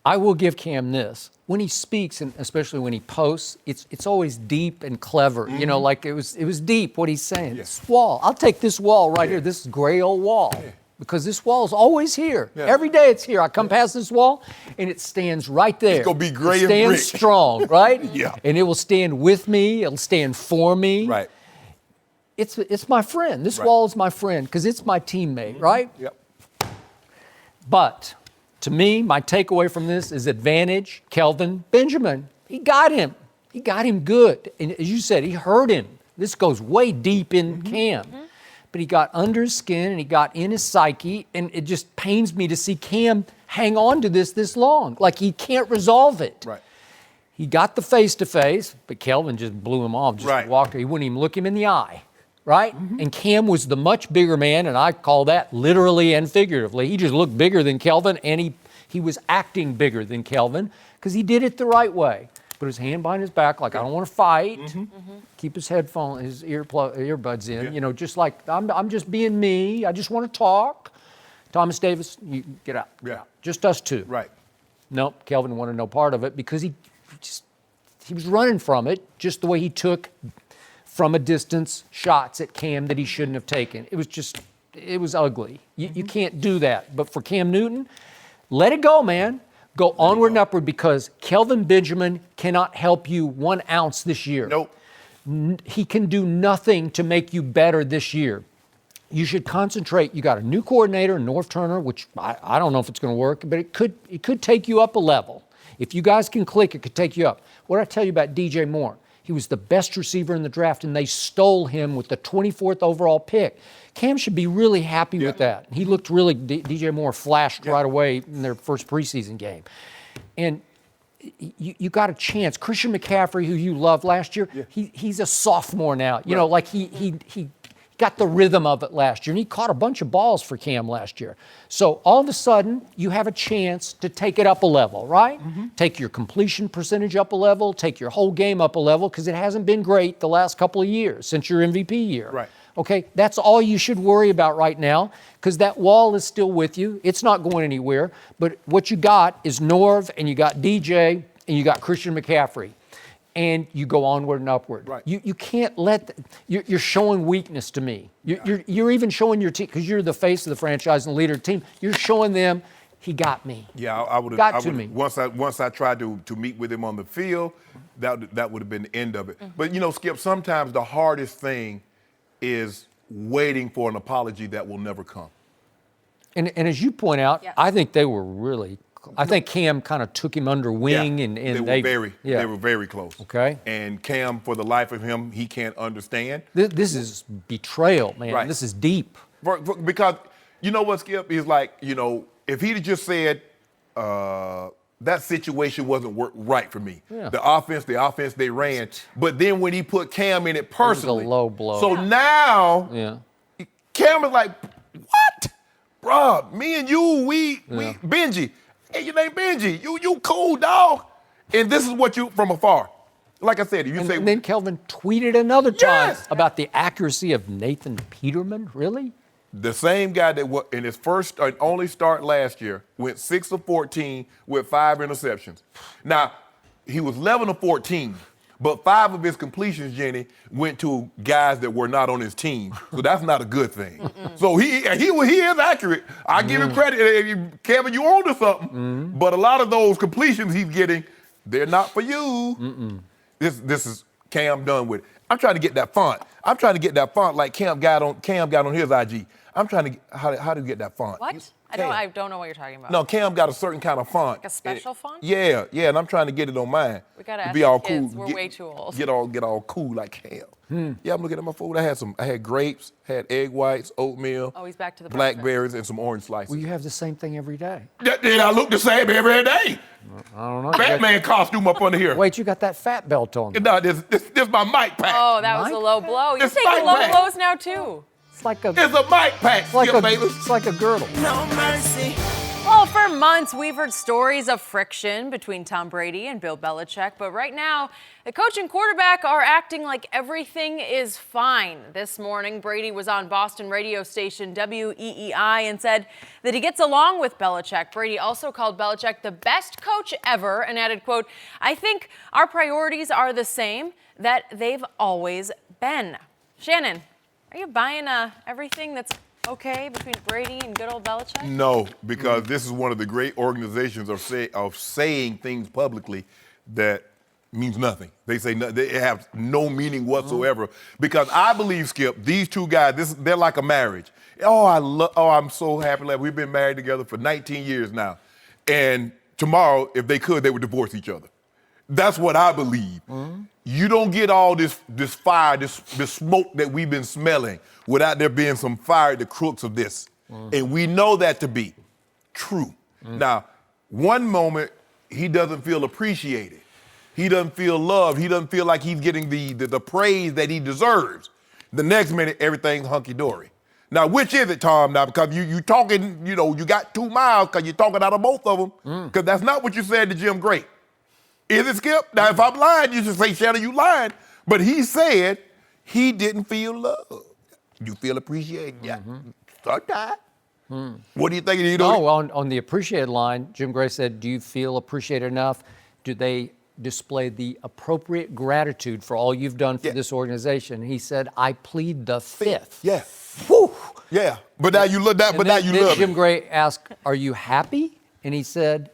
I will give Cam this. When he speaks, and especially when he posts, it's always deep and clever. You know, like it was deep what he's saying. Yeah. This wall. I'll take this wall right here, this gray old wall. Yeah. Because this wall is always here. Yeah. Every day it's here. I come past this wall, and it stands right there. It's gonna be gray it and brick. stands strong, right? Yeah. And it will stand with me. It'll stand for me. Right. It's my friend. This Right. wall is my friend because it's my teammate, right? Yep. But to me, my takeaway from this is advantage Kelvin Benjamin. He got him. He got him good. And as you said, he hurt him. This goes way deep in Cam. But he got under his skin and he got in his psyche, and it just pains me to see Cam hang on to this long. Like he can't resolve it. Right. He got the face-to-face, but Kelvin just blew him off, just Right. walked. He wouldn't even look him in the eye, right? And Cam was the much bigger man, and I call that literally and figuratively. He just looked bigger than Kelvin, and he was acting bigger than Kelvin because he did it the right way. Put his hand behind his back like, I don't want to fight. Keep his earbuds in, you know, just like, I'm just being me. I just want to talk. Thomas Davis, you get out. Yeah. Just us two. Right. Nope, Kelvin wanted no part of it because he was running from it just the way he took from a distance shots at Cam that he shouldn't have taken. It was ugly. You can't do that. But for Cam Newton, let it go, man. Go onward and upward because Kelvin Benjamin cannot help you 1 ounce this year. Nope. He can do nothing to make you better this year. You should concentrate. You got a new coordinator, North Turner, which I don't know if it's going to work, but it could take you up a level. If you guys can click, it could take you up. What did I tell you about DJ Moore? He was the best receiver in the draft, and they stole him with the 24th overall pick. Cam should be really happy with that. He looked really, DJ Moore flashed right away in their first preseason game. And you got a chance. Christian McCaffrey, who you loved last year, he's a sophomore now. You know, like he got the rhythm of it last year, and he caught a bunch of balls for Cam last year. So all of a sudden, you have a chance to take it up a level, right? Take your completion percentage up a level, take your whole game up a level, because it hasn't been great the last couple of years since your MVP year. Right. Okay, that's all you should worry about right now, because that wall is still with you. It's not going anywhere. But what you got is Norv, and you got DJ, and you got Christian McCaffrey. And you go onward and upward. Right. You can't let, you're showing weakness to me. You're even showing your team, because you're the face of the franchise and leader of the team, you're showing them, he got me. Yeah, I would have. Once I tried to meet with him on the field, that would have been the end of it. But, you know, Skip, sometimes the hardest thing is waiting for an apology that will never come. And as you point out, I think they were really, I think Cam kind of took him under wing, and they were very close. Okay. And Cam, for the life of him, he can't understand. This is betrayal, man. Right. This is deep. Because you know what, Skip, is like, you know, if he'd just said that situation wasn't right for me. Yeah. The offense they ran, but then when he put Cam in it personally, it was a low blow. So now, Cam is like, what, bro? Me and you, we Benji. Hey, your name Benji. You cool, dog. And this is what you from afar. Like I said, if you say. And then Kelvin tweeted another time about the accuracy of Nathan Peterman. Really? The same guy that in his first and only start last year went 6 of 14 with 5 interceptions. Now, he was 11 of 14, but 5 of his completions, Jenny, went to guys that were not on his team. So that's not a good thing. So he is accurate. I give him credit. Kevin, you on to something. But a lot of those completions he's getting, they're not for you. This is Cam done with it. I'm trying to get that font. I'm trying to get that font like Cam got on his IG. I'm trying to get, how to get that font. What? I don't know what you're talking about. No, Cam got a certain kind of font. Like a special font? Yeah, and I'm trying to get it on mine. We gotta ask be all the kids. cool. We're way too old. Get all cool like Cam. Yeah, I'm looking at my food. I had grapes, had egg whites, oatmeal. Oh, he's back to the blackberries and some orange slices. Well, you have the same thing every day. Then I look the same every day. I don't know. Batman costume up under here. Wait, you got that fat belt on. No, this my mic pack. Oh, that was a low blow. You're taking low blows now too. It's like a. It's a mic pack. It's like a girdle. No mercy. Well, for months, we've heard stories of friction between Tom Brady and Bill Belichick, but right now, the coach and quarterback are acting like everything is fine. This morning, Brady was on Boston radio station WEEI and said that he gets along with Belichick. Brady also called Belichick the best coach ever and added, quote, "I think our priorities are the same that they've always been." Shannon, are you buying everything that's okay between Brady and good old Belichick? No, because this is one of the great organizations of saying things publicly that means nothing. They say they have no meaning whatsoever. Because I believe, Skip, these two guys, they're like a marriage. I'm so happy that we've been married together for 19 years now. And tomorrow, if they could, they would divorce each other. That's what I believe. You don't get all this fire, this smoke that we've been smelling without there being some fire at the crooks of this. And we know that to be true. Now, one moment, he doesn't feel appreciated. He doesn't feel loved. He doesn't feel like he's getting the praise that he deserves. The next minute, everything's hunky-dory. Now, which is it, Tom, now? Because you talking, you got 2 miles because you're talking out of both of them. Because that's not what you said to Jim Gray. Is it, Skip? Now, if I'm lying, you should say, Shannon, you lying. But he said he didn't feel love. You feel appreciated? Yeah. Start that. What do you think? On the appreciated line, Jim Gray said, do you feel appreciated enough? Do they display the appropriate gratitude for all you've done for this organization? He said, I plead the fifth. Yeah. Whew. Yeah. But now you look that, but now you love it. Jim Gray asked, are you happy? And he said,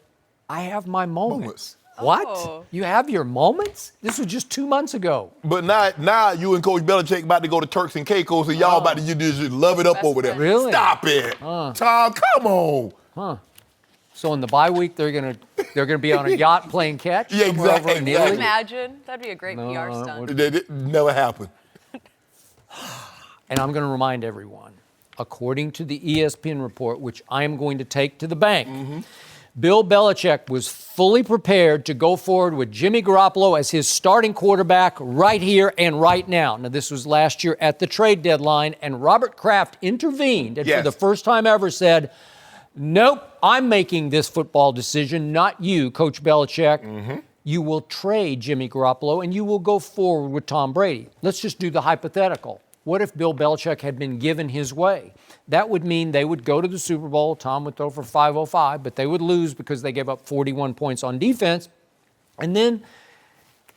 I have my moments. What? Oh. You have your moments? This was just 2 months ago. But now you and Coach Belichick about to go to Turks and Caicos, and y'all about to just love it up over there. Really? Stop it. Tom, come on. So in the bye week, they're gonna be on a yacht playing catch. Yeah, somewhere over in exactly. Can you Italy. imagine? That'd be a great PR stunt. It never happened. And I'm going to remind everyone, according to the ESPN report, which I am going to take to the bank, Bill Belichick was fully prepared to go forward with Jimmy Garoppolo as his starting quarterback right here and right now. Now, this was last year at the trade deadline, and Robert Kraft intervened and for the first time ever said, nope, I'm making this football decision, not you, Coach Belichick. You will trade Jimmy Garoppolo, and you will go forward with Tom Brady. Let's just do the hypothetical. What if Bill Belichick had been given his way? That would mean they would go to the Super Bowl. Tom would throw for 505, but they would lose because they gave up 41 points on defense. And then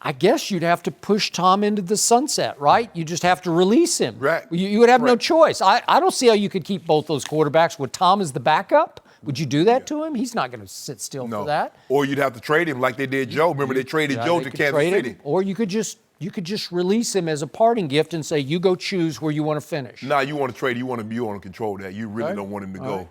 I guess you'd have to push Tom into the sunset, right? You just have to release him. Right. You would have no choice. I don't see how you could keep both those quarterbacks with Tom as the backup. Would you do that to him? He's not going to sit still for that. Or you'd have to trade him like they did Joe. Remember, they traded Joe to Kansas City. Or you could just release him as a parting gift and say, you go choose where you want to finish. Nah, you want to trade. You want to control that. You really don't want him to go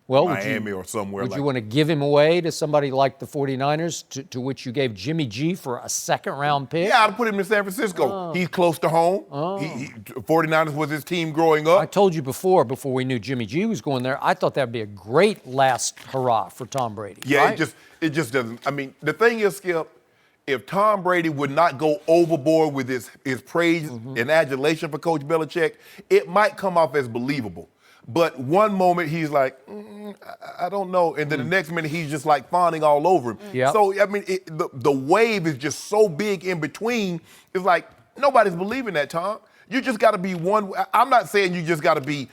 well, Miami or somewhere. Would you want to give him away to somebody like the 49ers, to which you gave Jimmy G for a second-round pick? Yeah, I'd put him in San Francisco. He's close to home. 49ers was his team growing up. I told you before we knew Jimmy G was going there, I thought that would be a great last hurrah for Tom Brady. Yeah, right? it just doesn't. I mean, the thing is, Skip, if Tom Brady would not go overboard with his praise and adulation for Coach Belichick, it might come off as believable. But one moment he's like, I don't know. And then the next minute he's just like fawning all over him. Yep. So, I mean, the wave is just so big in between. It's like nobody's believing that, Tom. You just got to be one. I'm not saying you just got to be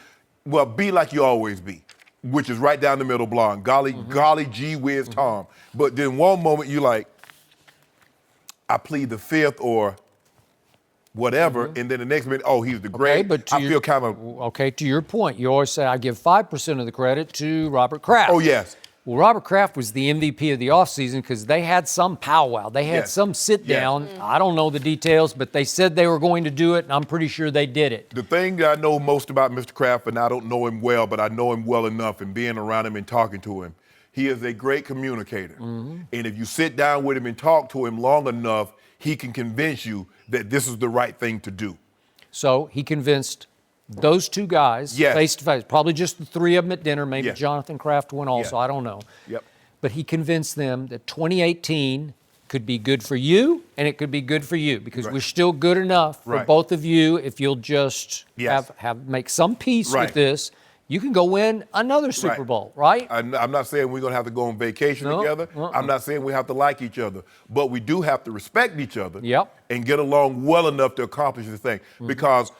like you always be, which is right down the middle blonde. Golly gee whiz, Tom. But then one moment you're like, I plead the fifth or whatever, and then the next minute, he's the great. Okay, but I feel kind of... Okay, to your point, you always say I give 5% of the credit to Robert Kraft. Oh, yes. Well, Robert Kraft was the MVP of the offseason because they had some powwow. They had some sit-down. I don't know the details, but they said they were going to do it, and I'm pretty sure they did it. The thing that I know most about Mr. Kraft, and I don't know him well, but I know him well enough and being around him and talking to him, he is a great communicator. And if you sit down with him and talk to him long enough, he can convince you that this is the right thing to do. So he convinced those two guys face to face, probably just the three of them at dinner. Maybe Jonathan Kraft went also, I don't know. Yep. But he convinced them that 2018 could be good for you and it could be good for you because we're still good enough for both of you if you'll just make some peace with this. You can go win another Super Bowl, right? I'm not saying we're going to have to go on vacation together. I'm not saying we have to like each other. But we do have to respect each other and get along well enough to accomplish this thing. Because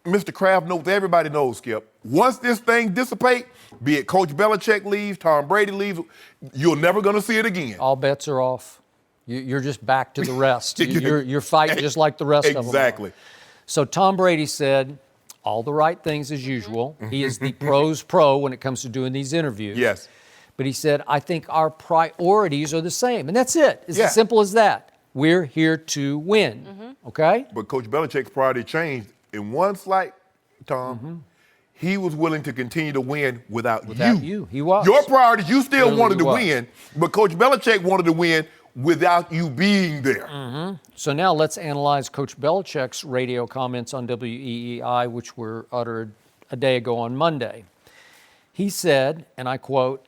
Mr. Kraft knows, everybody knows, Skip, once this thing dissipates, be it Coach Belichick leaves, Tom Brady leaves, you're never going to see it again. All bets are off. You're just back to the rest. You're fighting just like the rest of them. Exactly. So Tom Brady said all the right things as usual. He is the pro's pro when it comes to doing these interviews. Yes. But he said, I think our priorities are the same. And that's it. It's as simple as that. We're here to win. Okay? But Coach Belichick's priority changed in one slight, Tom. He was willing to continue to win without you. He was. Your priorities, you still Clearly wanted to was. win, but Coach Belichick wanted to win without you being there. So now let's analyze Coach Belichick's radio comments on WEEI, which were uttered a day ago on Monday. He said, and I quote,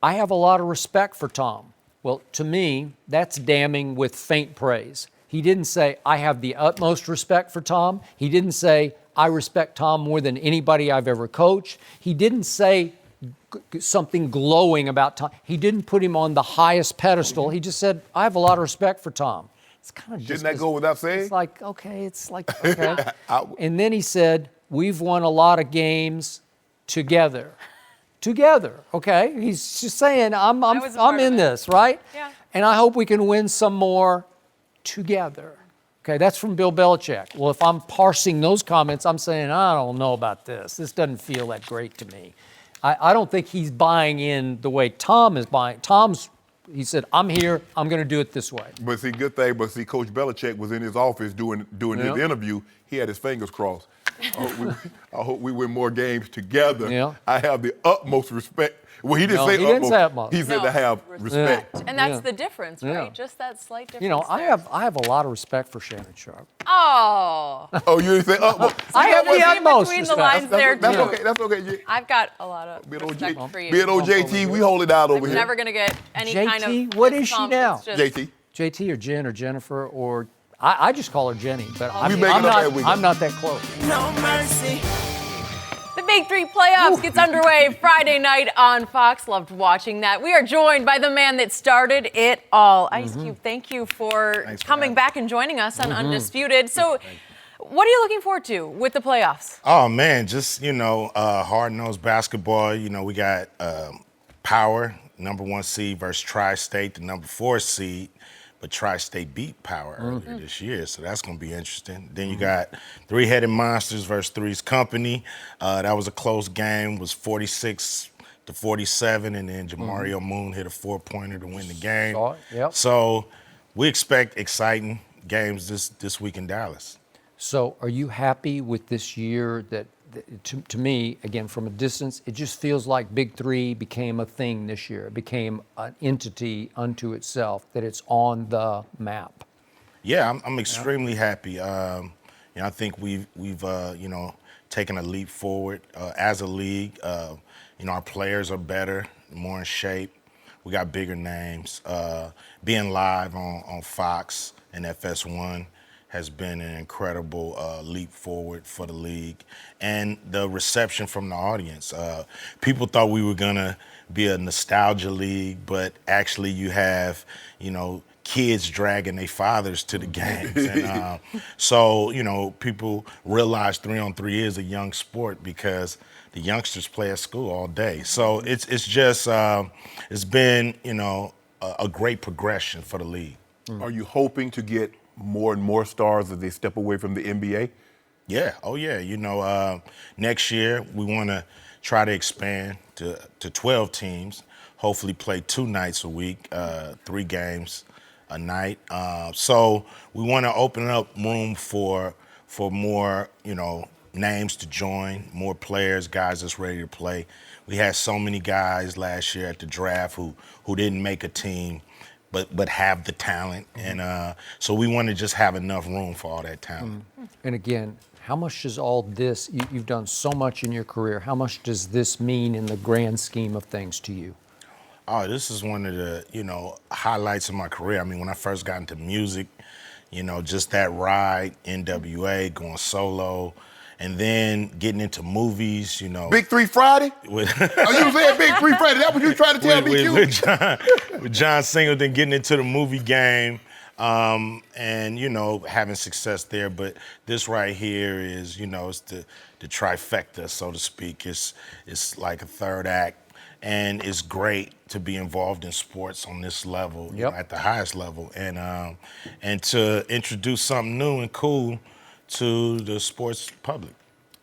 I have a lot of respect for Tom. Well, to me, that's damning with faint praise. He didn't say, I have the utmost respect for Tom. He didn't say, I respect Tom more than anybody I've ever coached. He didn't say something glowing about Tom. He didn't put him on the highest pedestal. He just said, I have a lot of respect for Tom. It's kind of just... Didn't that go without saying? It's like, okay. And then he said, we've won a lot of games together. Okay? He's just saying, I'm in this, right? Yeah. And I hope we can win some more together. Okay, that's from Bill Belichick. Well, if I'm parsing those comments, I'm saying, I don't know about this. This doesn't feel that great to me. I don't think he's buying in the way Tom is buying. Tom's He said, I'm here. I'm going to do it this way. But see, good thing. But see, Coach Belichick was in his office doing his interview. He had his fingers crossed. I hope we win more games together. Yeah. I have the utmost respect. Well, he didn't say he utmost. didn't say utmost. He said to have respect. And that's Yeah. the difference, right? Yeah. Just that slight difference. You know, I have a lot of respect for Shannon Sharpe. Oh. Oh, you didn't say utmost. I have the Read utmost between the respect. lines there, That's too. okay. That's okay. I've got a lot of Being old respect for you. Being old JT, we hold it out over I'm here. never going to get any kind of JT, what is she fist bump. now? It's just- JT. JT or Jen or Jennifer or I just call her Jenny, but We make it up every week. I'm not that close. No mercy. The Big Three playoffs gets underway Friday night on Fox. Loved watching that. We are joined by the man that started it all. Ice Cube, thank you for coming back and joining us on Undisputed. So, what are you looking forward to with the playoffs? Oh man, just hard-nosed basketball. You know, we got Power, number 1 seed versus Tri-State, the number 4 seed. But Tri-State beat Power earlier this year, so that's going to be interesting. Then you got Three-Headed Monsters versus Three's Company. That was a close game, was 46-47, and then Jamario Moon hit a 4-pointer to win the game. Saw it, yep. So we expect exciting games this week in Dallas. So are you happy with this year that to me, again, from a distance, it just feels like Big Three became a thing this year. It became an entity unto itself, that it's on the map. Yeah, I'm extremely happy. I think we've taken a leap forward as a league. Our players are better, more in shape. We got bigger names. Being live on Fox and FS1 has been an incredible leap forward for the league. And the reception from the audience. People thought we were going to be a nostalgia league, but actually you have, kids dragging their fathers to the games. And so, people realize 3-on-3 is a young sport because the youngsters play at school all day. So it's just, it's been, a great progression for the league. Are you hoping to get more and more stars as they step away from the NBA? Yeah. Oh, yeah. Next year we want to try to expand to 12 teams, hopefully play 2 nights a week, 3 games a night. So we want to open up room for more, names to join, more players, guys that's ready to play. We had so many guys last year at the draft who didn't make a team, but have the talent. And so we want to just have enough room for all that talent. And again, how much does all this, you've done so much in your career, how much does this mean in the grand scheme of things to you? Oh, this is one of the, highlights of my career. I mean, when I first got into music, just that ride, NWA, going solo, and then getting into movies, Big Three Friday? You saying Big Three Friday? That what you trying to tell me, Q? With John Singleton, getting into the movie game, and, having success there. But this right here is, it's the trifecta, so to speak. It's like a third act. And it's great to be involved in sports on this level, at the highest level, and to introduce something new and cool to the sports public.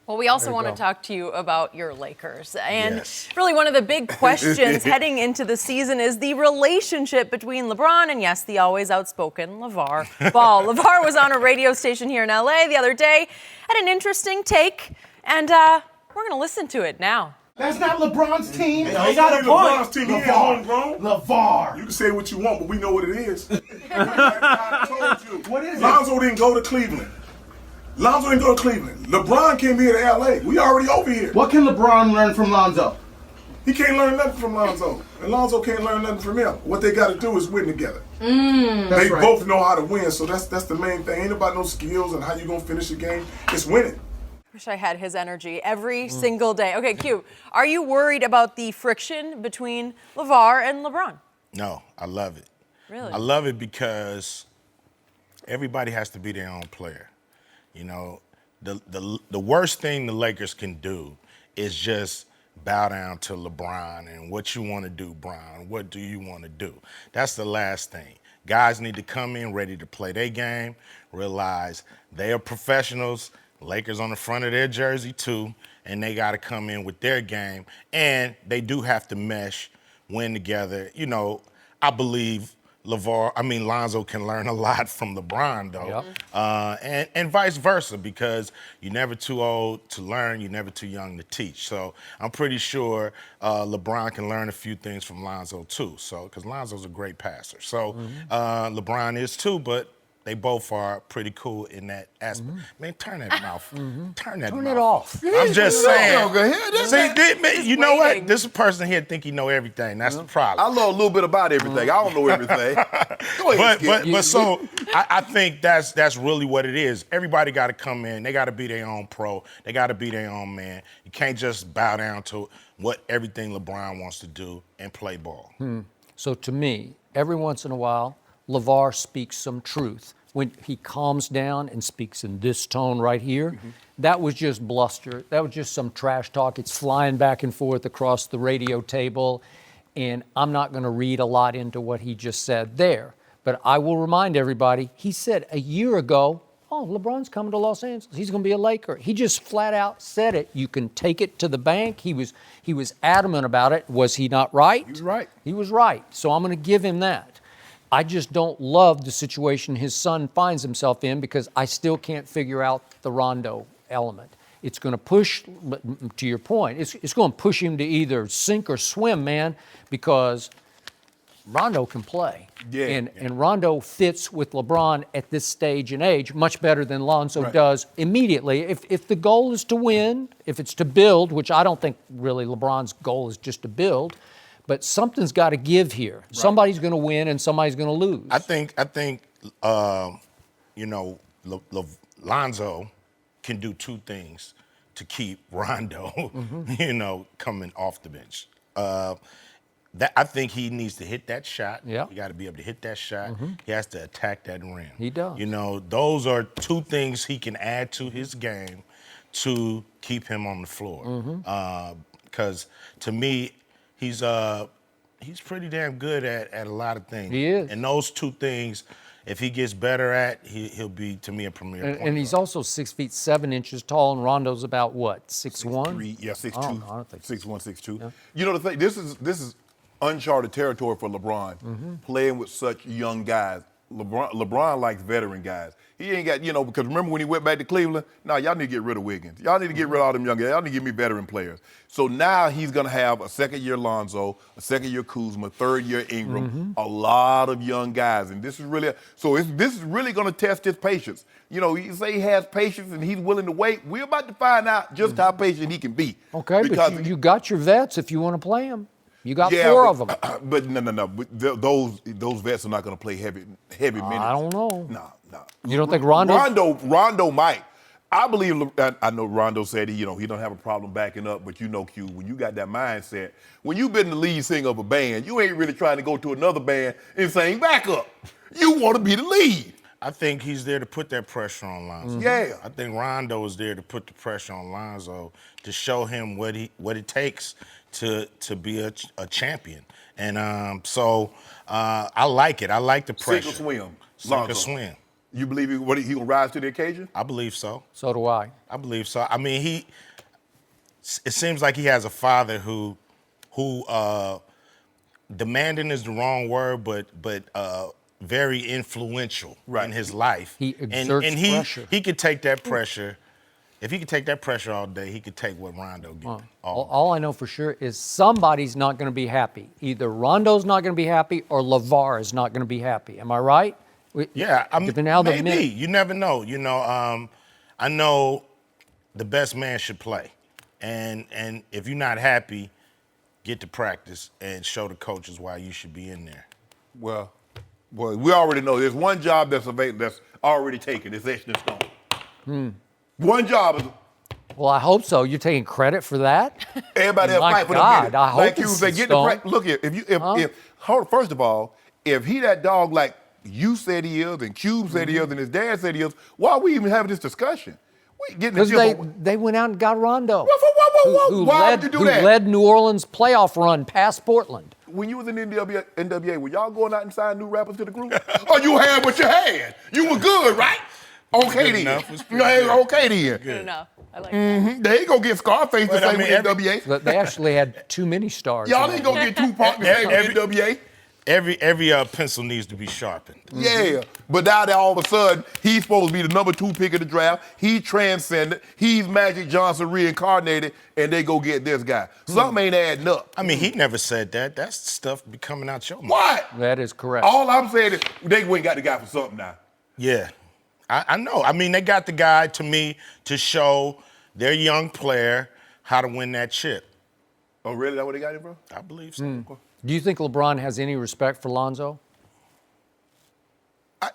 Well, we also want to talk to you about your Lakers. And really one of the big questions heading into the season is the relationship between LeBron and, yes, the always outspoken LaVar Ball. LaVar was on a radio station here in LA the other day, had an interesting take, and we're going to listen to it now. That's not LeBron's team. Hey, he got a LeBron's team. He ain't homegrown. LaVar. You can say what you want, but we know what it is. I told you. What is it? Lonzo didn't go to Cleveland. LeBron came here to LA. We already over here. What can LeBron learn from Lonzo? He can't learn nothing from Lonzo. And Lonzo can't learn nothing from him. What they got to do is win together. They both know how to win, so that's the main thing. Ain't about no skills and how you going to finish a game. It's winning. Wish I had his energy every single day. Okay, Q, are you worried about the friction between LaVar and LeBron? No, I love it. Really? I love it because everybody has to be their own player. The worst thing the Lakers can do is just bow down to LeBron and what you want to do, Bron. What do you want to do? That's the last thing. Guys need to come in ready to play their game, realize they are professionals. Lakers on the front of their jersey too, and they got to come in with their game, and they do have to mesh, win together. I believe Lonzo can learn a lot from LeBron, though, and vice versa, because you're never too old to learn, you're never too young to teach. So I'm pretty sure LeBron can learn a few things from Lonzo too. So because Lonzo's a great passer, so LeBron is too, but they both are pretty cool in that aspect. Man, turn that mouth. Turn that Turn mouth it off. I'm just saying. See, you know what? This person here think he know everything. That's the problem. I know a little bit about everything. I don't know everything. Go ahead, Skip. But so I think that's really what it is. Everybody got to come in. They got to be their own pro. They got to be their own man. You can't just bow down to what everything LeBron wants to do and play ball. So to me, every once in a while, LaVar speaks some truth. When he calms down and speaks in this tone right here, that was just bluster. That was just some trash talk. It's flying back and forth across the radio table, and I'm not going to read a lot into what he just said there. But I will remind everybody, he said a year ago, oh, LeBron's coming to Los Angeles. He's going to be a Laker. He just flat out said it. You can take it to the bank. He was adamant about it. Was he not right? He was right. He was right. So I'm going to give him that. I just don't love the situation his son finds himself in, because I still can't figure out the Rondo element. It's going to push, to your point, it's going to push him to either sink or swim, man, because Rondo can play. And Rondo fits with LeBron at this stage and age much better than Lonzo does immediately. If the goal is to win, if it's to build, which I don't think really LeBron's goal is just to build, but something's got to give here. Right. Somebody's going to win and somebody's going to lose. I think Lonzo can do two things to keep Rondo, coming off the bench. I think he needs to hit that shot. Yeah. You got to be able to hit that shot. He has to attack that rim. He does. Those are two things he can add to his game to keep him on the floor. Because to me, he's pretty damn good at a lot of things. He is. And those two things, if he gets better at, he'll be, to me, a premier point And he's also 6 feet 7 inches tall, and Rondo's about what, 6'1"? Yeah, 6'2". I don't think 6'1", 6'2". Yeah. You know the thing, this is uncharted territory for LeBron, playing with such young guys. LeBron likes veteran guys. He ain't got, because remember when he went back to Cleveland? Y'all need to get rid of Wiggins. Y'all need to get rid of all them young guys. Y'all need to give me veteran players. So now he's going to have a second-year Lonzo, a second-year Kuzma, third-year Ingram, a lot of young guys. And this is really going to test his patience. You say he has patience and he's willing to wait. We're about to find out just how patient he can be. Okay, but you got your vets if you want to play them. You got 4 of them. But no. Those vets are not going to play heavy minutes. I don't know. No. You don't think Rondo? Rondo might. I believe. I know Rondo said he don't have a problem backing up, but Q, when you got that mindset, when you've been the lead singer of a band, you ain't really trying to go to another band and sing backup. You want to be the lead. I think he's there to put that pressure on Lonzo. Yeah. I think Rondo is there to put the pressure on Lonzo to show him what it takes to be a champion. And so I like it. I like the pressure. Sink or swim. Sink or swim. You believe he gonna rise to the occasion? I believe so. So do I. I believe so. I mean, it seems like he has a father who demanding is the wrong word, but very influential in his life. He exerts pressure. He could take that pressure. If he could take that pressure all day, he could take what Rondo gets. All I know for sure is somebody's not going to be happy. Either Rondo's not going to be happy or LaVar is not going to be happy. Am I right? Yeah, maybe. You never know. I know the best man should play. And if you're not happy, get to practice and show the coaches why you should be in there. Well, we already know there's one job that's already taken. It's etched in stone. One job is. Well, I hope so. You're taking credit for that? Everybody else fight for the minute. I hope like you say, get the look here. First of all, if he that dog like you said he is, and Cube said he is, and his dad said he is, why are we even having this discussion? Because they went out and got Rondo. Whoa. Why would you do that? Who led New Orleans' playoff run past Portland. When you was in NWA, were y'all going out and signing new rappers to the group? Or you had what you had? You were good, right? Okay then. Okay then. Good enough. I like that. They ain't gonna get Scarface the same with NWA. They actually had too many stars. Y'all ain't gonna get Tupac the same with NWA. Every pencil needs to be sharpened. Yeah, but now that all of a sudden he's supposed to be the number 2 pick of the draft. He transcended. He's Magic Johnson reincarnated, and they go get this guy. Something ain't adding up. I mean, he never said that. That's stuff be coming out your mouth. What? That is correct. All I'm saying is they went and got the guy for something now. Yeah, I know. I mean, they got the guy, to me, to show their young player how to win that chip. Oh, really? That's what they got him, bro? I believe so. Do you think LeBron has any respect for Lonzo?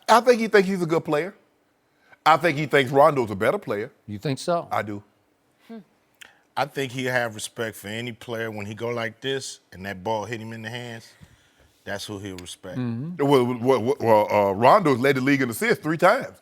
I think he thinks he's a good player. I think he thinks Rondo's a better player. You think so? I do. I think he'll have respect for any player when he go like this and that ball hit him in the hands. That's who he'll respect. Rondo's led the league in assists 3 times.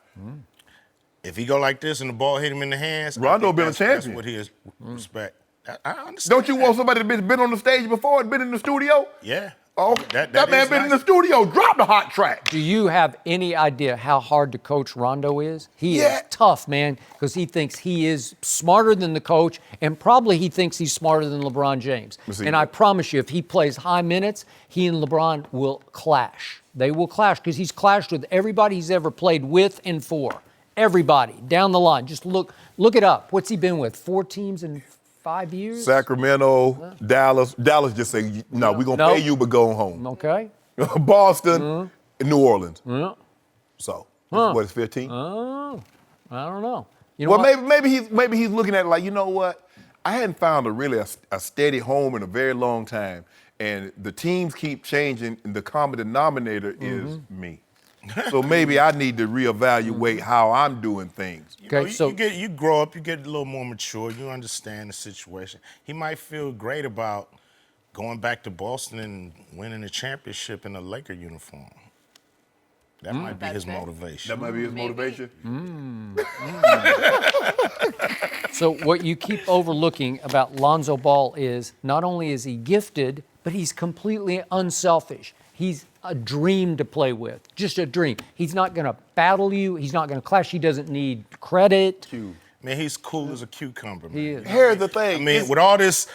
If he go like this and the ball hit him in the hands, Rondo been a champion. That's what he is respect. I understand. Don't you want somebody that's been on the stage before and been in the studio? Yeah. Oh, that man been in the studio. Drop the hot track. Do you have any idea how hard to coach Rondo is? He Yeah. is tough, man, because he thinks he is smarter than the coach, and probably he thinks he's smarter than LeBron James. And I promise you, if he plays high minutes, he and LeBron will clash. They will clash because he's clashed with everybody he's ever played with and for. Everybody down the line. Just look it up. What's he been with? 4 teams in 5 years? Sacramento, Dallas. Dallas just say, no, we're going to pay you, but go home. Okay. Boston, and New Orleans. Yeah. So, what is 15? Oh, I don't know. You know Well, what? maybe he's looking at it like, you know what? I hadn't found a steady home in a very long time, and the teams keep changing, and the common denominator is me. So maybe I need to reevaluate how I'm doing things. Okay, you grow up, you get a little more mature, you understand the situation. He might feel great about going back to Boston and winning a championship in a Laker uniform. That might be his motivation. That might be his motivation. So what you keep overlooking about Lonzo Ball is not only is he gifted, but he's completely unselfish. He's a dream to play with, just a dream. He's not going to battle you. He's not going to clash. He doesn't need credit. Man, he's cool as a cucumber, man. He is. Here's the thing. I mean, with all these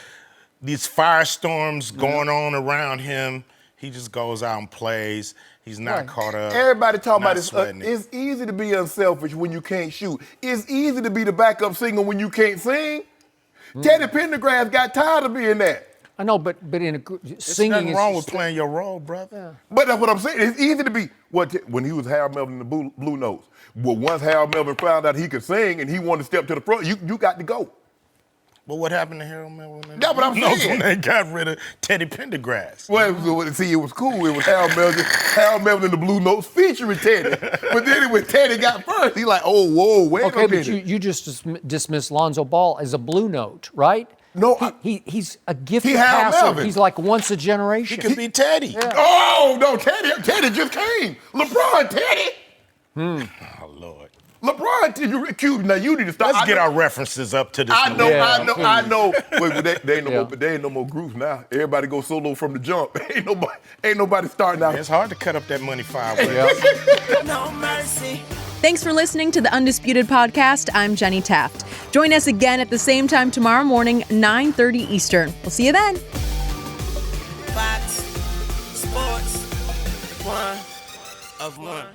firestorms going on around him, he just goes out and plays. He's not caught up. Everybody talking about it. It's easy to be unselfish when you can't shoot. It's easy to be the backup singer when you can't sing. Teddy Pendergrass got tired of being that. I know, but in singing nothing wrong with playing your role, brother. Yeah. But that's what I'm saying. It's easy to be when he was Harold Melvin in the Blue Notes. Well, once Harold Melvin found out he could sing and he wanted to step to the front, you got to go. But what happened to Harold Melvin? That's what I'm saying. When they got rid of Teddy Pendergrass. Well, see, it was cool. It was Harold Melvin in the Blue Notes featuring Teddy. But then when Teddy got first, he like, oh, whoa, wait a minute. Okay, but you just dismissed Lonzo Ball as a Blue Note, right? No, he's a gifted Harold passer. Melvin. He's like once a generation. He could be Teddy. Yeah. Oh, no, Teddy just came. LeBron, Teddy. Oh, Lord. LeBron, Cube, now you need to stop. Let's get our references up to this. I know. Wait, they ain't no more groups now. Everybody go solo from the jump. Ain't nobody starting out. It's hard to cut up that money 5 ways. No mercy. Thanks for listening to the Undisputed Podcast. I'm Jenny Taft. Join us again at the same time tomorrow morning, 9:30 Eastern. We'll see you then. Fox Sports 1 of 1.